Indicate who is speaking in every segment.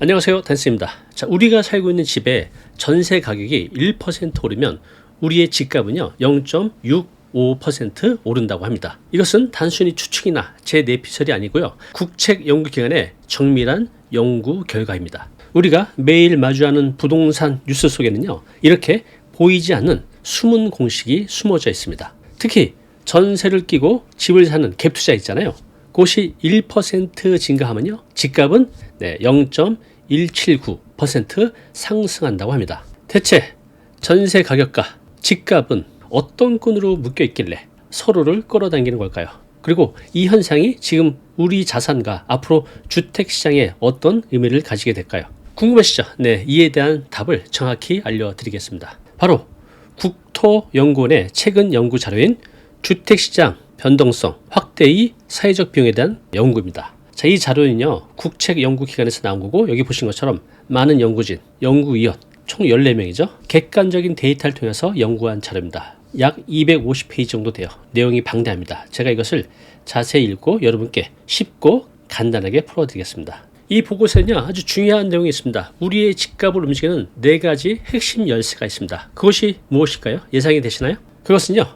Speaker 1: 안녕하세요, 댄스입니다. 자, 우리가 살고 있는 집에 전세 가격이 1% 오르면 우리의 집값은요 0.65% 오른다고 합니다. 이것은 단순히 추측이나 제 내피설이 아니고요, 국책연구기관의 정밀한 연구 결과입니다. 우리가 매일 마주하는 부동산 뉴스 속에는요 이렇게 보이지 않는 숨은 공식이 숨어져 있습니다. 특히 전세를 끼고 집을 사는 갭 투자 있잖아요. 그것이 1% 증가하면요 집값은 0.179% 상승한다고 합니다. 대체 전세 가격과 집값은 어떤 끈으로 묶여 있길래 서로를 끌어당기는 걸까요? 그리고 이 현상이 지금 우리 자산과 앞으로 주택시장에 어떤 의미를 가지게 될까요? 궁금하시죠? 네, 이에 대한 답을 정확히 알려드리겠습니다. 바로 국토연구원의 최근 연구 자료인 주택시장 변동성 확대의 사회적 비용에 대한 연구입니다. 자, 이 자료는요 국책연구기관에서 나온 거고, 여기 보신 것처럼 많은 연구진, 연구위원 총 14명이죠. 객관적인 데이터를 통해서 연구한 자료입니다. 약 250페이지 정도 돼요. 내용이 방대합니다. 제가 이것을 자세히 읽고 여러분께 쉽고 간단하게 풀어드리겠습니다. 이 보고서에는요 아주 중요한 내용이 있습니다. 우리의 집값을 움직이는 4가지 핵심 열쇠가 있습니다. 그것이 무엇일까요? 예상이 되시나요? 그것은요,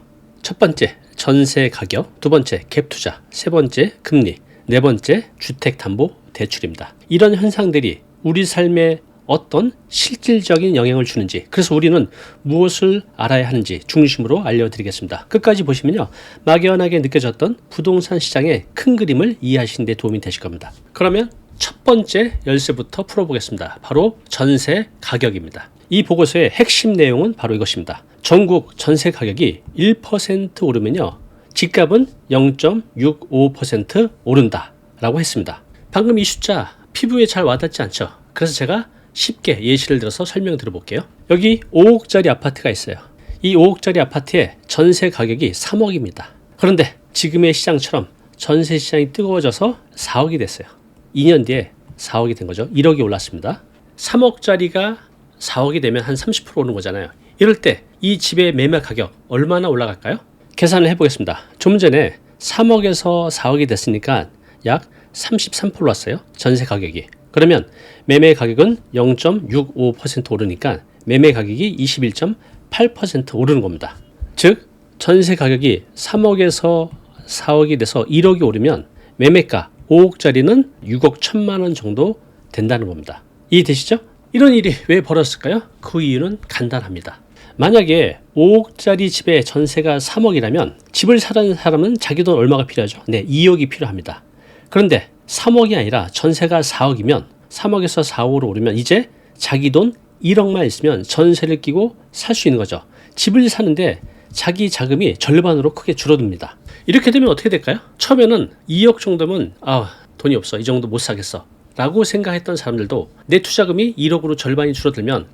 Speaker 1: 첫 번째 전세 가격, 두 번째 갭 투자, 세 번째 금리, 네 번째 주택담보대출입니다. 이런 현상들이 우리 삶에 어떤 실질적인 영향을 주는지, 그래서 우리는 무엇을 알아야 하는지 중심으로 알려드리겠습니다. 끝까지 보시면요 막연하게 느껴졌던 부동산 시장의 큰 그림을 이해하시는 데 도움이 되실 겁니다. 그러면 첫 번째 열쇠부터 풀어보겠습니다. 바로 전세 가격입니다. 이 보고서의 핵심 내용은 바로 이것입니다. 전국 전세 가격이 1% 오르면요 집값은 0.65% 오른다 라고 했습니다. 방금 이 숫자 피부에 잘 와닿지 않죠? 그래서 제가 쉽게 예시를 들어서 설명드려 볼게요. 여기 5억짜리 아파트가 있어요. 이 5억짜리 아파트의 전세 가격이 3억입니다. 그런데 지금의 시장처럼 전세 시장이 뜨거워져서 4억이 됐어요. 2년 뒤에 4억이 된 거죠. 1억이 올랐습니다. 3억짜리가 4억이 되면 한 30% 오는 거잖아요. 이럴 때 이 집의 매매 가격 얼마나 올라갈까요? 계산을 해보겠습니다. 좀 전에 3억에서 4억이 됐으니까 약 33% 올랐어요. 전세 가격이. 그러면 매매 가격은 0.65% 오르니까 매매 가격이 21.8% 오르는 겁니다. 즉 전세 가격이 3억에서 4억이 돼서 1억이 오르면 매매가 5억짜리는 6억 1천만 원 정도 된다는 겁니다. 이해되시죠? 이런 일이 왜 벌어졌을까요? 그 이유는 간단합니다. 만약에 5억짜리 집에 전세가 3억이라면 집을 사는 사람은 자기 돈 얼마가 필요하죠? 네, 2억이 필요합니다. 그런데 3억이 아니라 전세가 4억이면 3억에서 4억으로 오르면 이제 자기 돈 1억만 있으면 전세를 끼고 살 수 있는 거죠. 집을 사는데 자기 자금이 절반으로 크게 줄어듭니다. 이렇게 되면 어떻게 될까요? 처음에는 2억 정도면 돈이 없어, 이 정도 못 사겠어 라고 생각했던 사람들도 내 투자금이 1억으로 절반이 줄어들면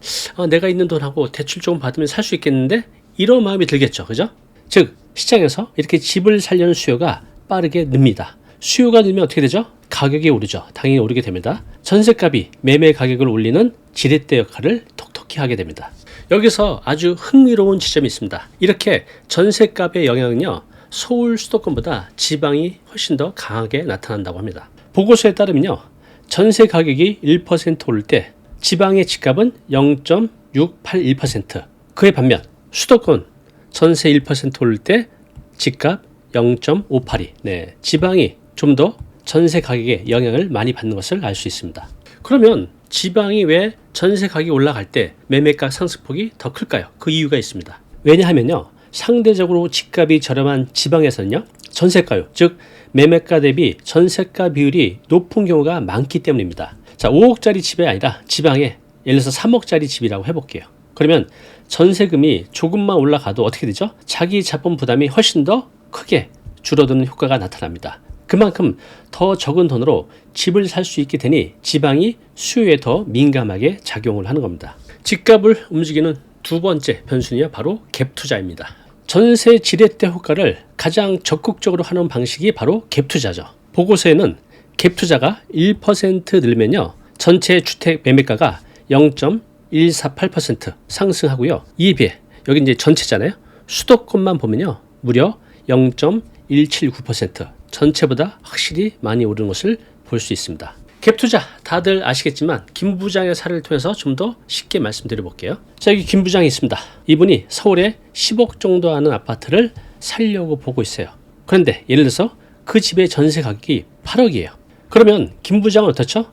Speaker 1: 내가 있는 돈하고 대출 조금 받으면 살 수 있겠는데, 이런 마음이 들겠죠. 그죠? 즉 시장에서 이렇게 집을 살려는 수요가 빠르게 늡니다. 수요가 늘면 어떻게 되죠? 가격이 오르죠. 당연히 오르게 됩니다. 전세값이 매매 가격을 올리는 지렛대 역할을 톡톡히 하게 됩니다. 여기서 아주 흥미로운 지점이 있습니다. 이렇게 전세값의 영향은요 서울 수도권보다 지방이 훨씬 더 강하게 나타난다고 합니다. 보고서에 따르면요 전세 가격이 1% 오를 때 지방의 집값은 0.681%, 그에 반면 수도권 전세 1% 오를 때 집값 0.582, 지방이 좀 더 전세 가격에 영향을 많이 받는 것을 알 수 있습니다. 그러면 지방이 왜 전세 가격이 올라갈 때 매매가 상승폭이 더 클까요? 그 이유가 있습니다. 왜냐하면요 상대적으로 집값이 저렴한 지방에서는요 전세가요, 즉 매매가 대비 전세가 비율이 높은 경우가 많기 때문입니다. 자, 5억짜리 집이 아니라 지방에 예를 들어서 3억짜리 집이라고 해볼게요. 그러면 전세금이 조금만 올라가도 어떻게 되죠? 자기 자본 부담이 훨씬 더 크게 줄어드는 효과가 나타납니다. 그만큼 더 적은 돈으로 집을 살 수 있게 되니 지방이 수요에 더 민감하게 작용을 하는 겁니다. 집값을 움직이는 두 번째 변수는요 바로 갭 투자입니다. 전세 지렛대 효과를 가장 적극적으로 하는 방식이 바로 갭 투자죠. 보고서에는 갭 투자가 1% 늘면요 전체 주택 매매가가 0.148% 상승하고요. 이에 비해 여기 이제 전체잖아요. 수도권만 보면요 무려 0.179%, 전체보다 확실히 많이 오르는 것을 볼 수 있습니다. 갭 투자 다들 아시겠지만 김 부장의 사례를 통해서 좀 더 쉽게 말씀드려 볼게요. 자, 여기 김 부장이 있습니다. 이분이 서울에 10억 정도 하는 아파트를 살려고 보고 있어요. 그런데 예를 들어서 그 집의 전세 가격이 8억이에요. 그러면 김 부장은 어떻죠?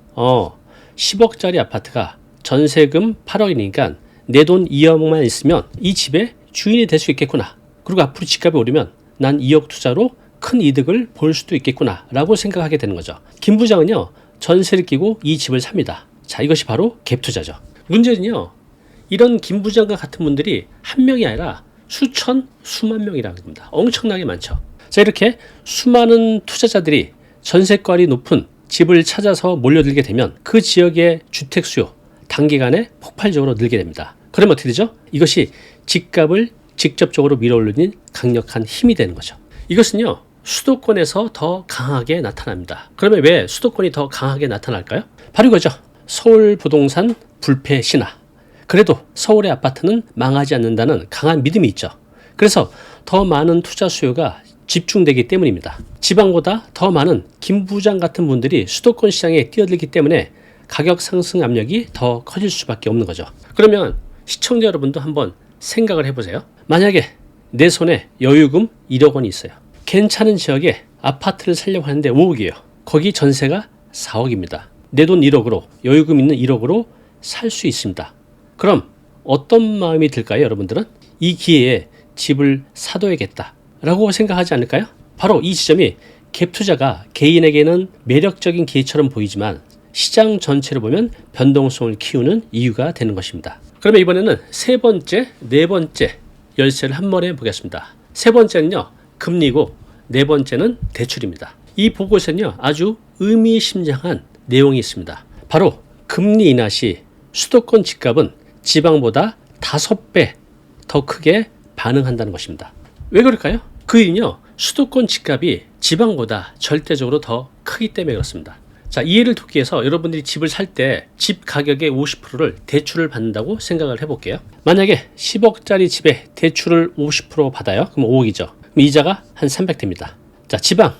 Speaker 1: 10억짜리 아파트가 전세금 8억이니까 내 돈 2억만 있으면 이 집의 주인이 될 수 있겠구나. 그리고 앞으로 집값이 오르면 난 2억 투자로 큰 이득을 볼 수도 있겠구나 라고 생각하게 되는 거죠. 김 부장은요, 전세를 끼고 이 집을 삽니다. 자, 이것이 바로 갭 투자죠. 문제는요, 이런 김 부장과 같은 분들이 한 명이 아니라 수천, 수만 명이라고 합니다. 엄청나게 많죠. 자, 이렇게 수많은 투자자들이 전세가율이 높은 집을 찾아서 몰려들게 되면 그 지역의 주택 수요 단기간에 폭발적으로 늘게 됩니다. 그러면 어떻게 되죠? 이것이 집값을 직접적으로 밀어올리는 강력한 힘이 되는 거죠. 이것은요, 수도권에서 더 강하게 나타납니다. 그러면 왜 수도권이 더 강하게 나타날까요? 바로 이거죠. 서울 부동산 불패 신화. 그래도 서울의 아파트는 망하지 않는다는 강한 믿음이 있죠. 그래서 더 많은 투자 수요가 집중되기 때문입니다. 지방보다 더 많은 김 부장 같은 분들이 수도권 시장에 뛰어들기 때문에 가격 상승 압력이 더 커질 수밖에 없는 거죠. 그러면 시청자 여러분도 한번 생각을 해보세요. 만약에 내 손에 여유금 1억 원이 있어요. 괜찮은 지역에 아파트를 살려고 하는데 5억이에요. 거기 전세가 4억입니다. 내 돈 1억으로, 여유금 있는 1억으로 살 수 있습니다. 그럼 어떤 마음이 들까요, 여러분들은? 이 기회에 집을 사둬야겠다 라고 생각하지 않을까요? 바로 이 지점이 갭 투자가 개인에게는 매력적인 기회처럼 보이지만 시장 전체를 보면 변동성을 키우는 이유가 되는 것입니다. 그러면 이번에는 세 번째, 네 번째 열쇠를 한 번에 보겠습니다. 세 번째는요, 금리고 네 번째는 대출입니다. 이 보고서는요, 아주 의미심장한 내용이 있습니다. 바로 금리 인하 시 수도권 집값은 지방보다 5배 더 크게 반응한다는 것입니다. 왜 그럴까요? 그 이유는요, 수도권 집값이 지방보다 절대적으로 더 크기 때문에 그렇습니다. 자, 이해를 돕기 위해서 여러분들이 집을 살 때 집 가격의 50%를 대출을 받는다고 생각을 해볼게요. 만약에 10억짜리 집에 대출을 50% 받아요. 그럼 5억이죠. 그럼 이자가 한 300 됩니다. 자, 지방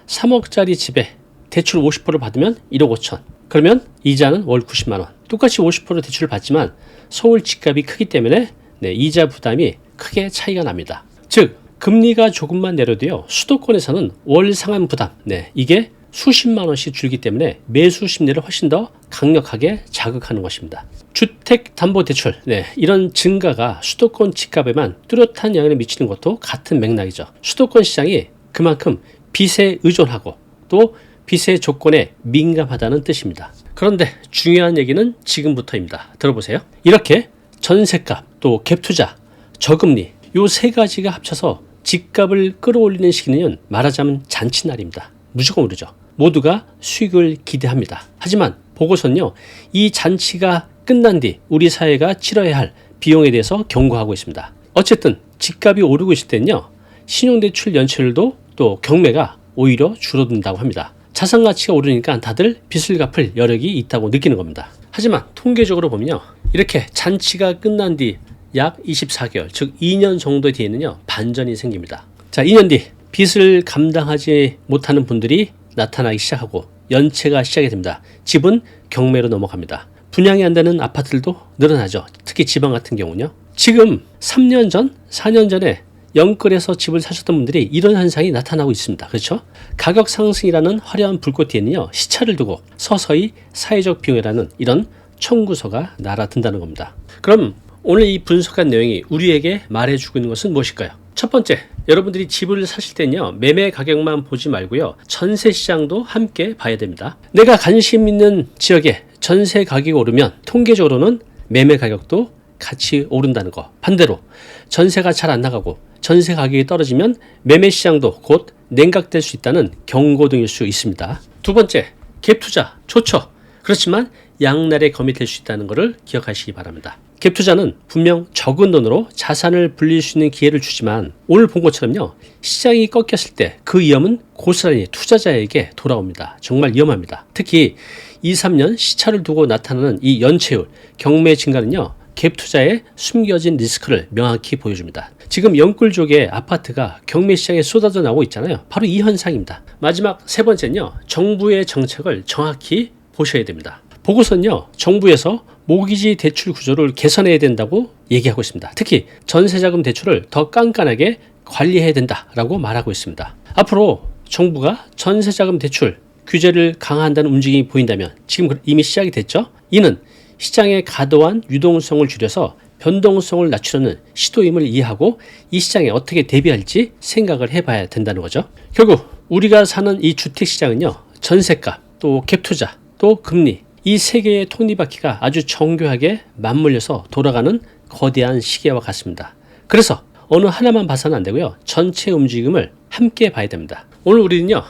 Speaker 1: 3억짜리 집에 대출 50% 받으면 1억 5천. 그러면 이자는 월 90만 원. 똑같이 50% 대출을 받지만 서울 집값이 크기 때문에 이자 부담이 크게 차이가 납니다. 즉, 금리가 조금만 내려도요, 수도권에서는 월 상환 부담, 이게 수십만 원씩 줄기 때문에 매수 심리를 훨씬 더 강력하게 자극하는 것입니다. 주택담보대출, 이런 증가가 수도권 집값에만 뚜렷한 영향을 미치는 것도 같은 맥락이죠. 수도권 시장이 그만큼 빚에 의존하고 또 빚의 조건에 민감하다는 뜻입니다. 그런데 중요한 얘기는 지금부터입니다. 들어보세요. 이렇게 전세값, 또 갭투자, 저금리 요 세 가지가 합쳐서 집값을 끌어올리는 시기는 말하자면 잔치날입니다. 무조건 오르죠. 모두가 수익을 기대합니다. 하지만 보고서는요, 이 잔치가 끝난 뒤 우리 사회가 치러야 할 비용에 대해서 경고하고 있습니다. 어쨌든 집값이 오르고 있을 때는요, 신용대출 연체율도 또 경매가 오히려 줄어든다고 합니다. 자산 가치가 오르니까 다들 빚을 갚을 여력이 있다고 느끼는 겁니다. 하지만 통계적으로 보면요, 이렇게 잔치가 끝난 뒤 약 24개월, 즉 2년 정도 뒤에는요, 반전이 생깁니다. 자, 2년 뒤 빚을 감당하지 못하는 분들이 나타나기 시작하고 연체가 시작이 됩니다. 집은 경매로 넘어갑니다. 분양이 안 되는 아파트들도 늘어나죠. 특히 지방 같은 경우는요. 지금 3년 전, 4년 전에 영끌에서 집을 사셨던 분들이 이런 현상이 나타나고 있습니다. 그렇죠? 가격 상승이라는 화려한 불꽃 뒤에는요, 시차를 두고 서서히 사회적 비용이라는 이런 청구서가 날아든다는 겁니다. 그럼 오늘 이 분석한 내용이 우리에게 말해주고 있는 것은 무엇일까요? 첫 번째, 여러분들이 집을 사실 때는요, 매매 가격만 보지 말고요, 전세 시장도 함께 봐야 됩니다. 내가 관심 있는 지역에 전세 가격이 오르면 통계적으로는 매매 가격도 같이 오른다는 거. 반대로 전세가 잘 안 나가고 전세 가격이 떨어지면 매매 시장도 곧 냉각될 수 있다는 경고등일 수 있습니다. 두 번째, 갭 투자 좋죠. 그렇지만 양날의 검이 될 수 있다는 것을 기억하시기 바랍니다. 갭 투자는 분명 적은 돈으로 자산을 불릴 수 있는 기회를 주지만 오늘 본 것처럼요, 시장이 꺾였을 때 그 위험은 고스란히 투자자에게 돌아옵니다. 정말 위험합니다. 특히 2, 3년 시차를 두고 나타나는 이 연체율, 경매 증가는요, 갭 투자의 숨겨진 리스크를 명확히 보여줍니다. 지금 영끌족의 아파트가 경매 시장에 쏟아져 나오고 있잖아요. 바로 이 현상입니다. 마지막 세 번째는요, 정부의 정책을 정확히 보셔야 됩니다. 보고서는요, 정부에서 모기지 대출 구조를 개선해야 된다고 얘기하고 있습니다. 특히 전세자금 대출을 더 깐깐하게 관리해야 된다라고 말하고 있습니다. 앞으로 정부가 전세자금 대출 규제를 강화한다는 움직임이 보인다면, 지금 이미 시작이 됐죠. 이는 시장의 과도한 유동성을 줄여서 변동성을 낮추려는 시도임을 이해하고 이 시장에 어떻게 대비할지 생각을 해봐야 된다는 거죠. 결국 우리가 사는 이 주택시장은요, 전세값, 또 갭투자, 또 금리, 이 세 개의 톱니바퀴가 아주 정교하게 맞물려서 돌아가는 거대한 시계와 같습니다. 그래서 어느 하나만 봐서는 안 되고요, 전체 움직임을 함께 봐야 됩니다. 오늘 우리는요,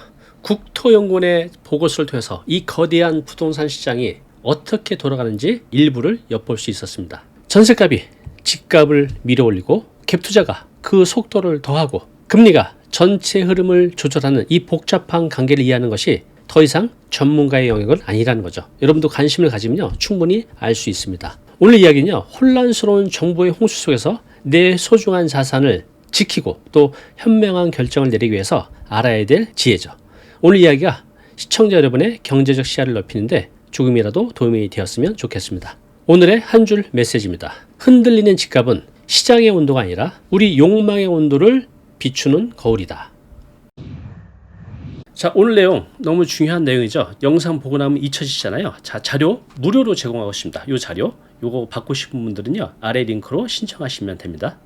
Speaker 1: 국토연구원의 보고서를 통해서 이 거대한 부동산 시장이 어떻게 돌아가는지 일부를 엿볼 수 있었습니다. 전세값이 집값을 밀어올리고 갭투자가 그 속도를 더하고 금리가 전체 흐름을 조절하는 이 복잡한 관계를 이해하는 것이 더 이상 전문가의 영역은 아니라는 거죠. 여러분도 관심을 가지면요, 충분히 알 수 있습니다. 오늘 이야기는요, 혼란스러운 정보의 홍수 속에서 내 소중한 자산을 지키고 또 현명한 결정을 내리기 위해서 알아야 될 지혜죠. 오늘 이야기가 시청자 여러분의 경제적 시야를 넓히는데 조금이라도 도움이 되었으면 좋겠습니다. 오늘의 한 줄 메시지입니다. 흔들리는 집값은 시장의 온도가 아니라 우리 욕망의 온도를 비추는 거울이다. 자, 오늘 내용 너무 중요한 내용이죠. 영상 보고 나면 잊혀지잖아요. 자, 자료 무료로 제공하고 있습니다. 이 자료, 요거 받고 싶은 분들은요, 아래 링크로 신청하시면 됩니다.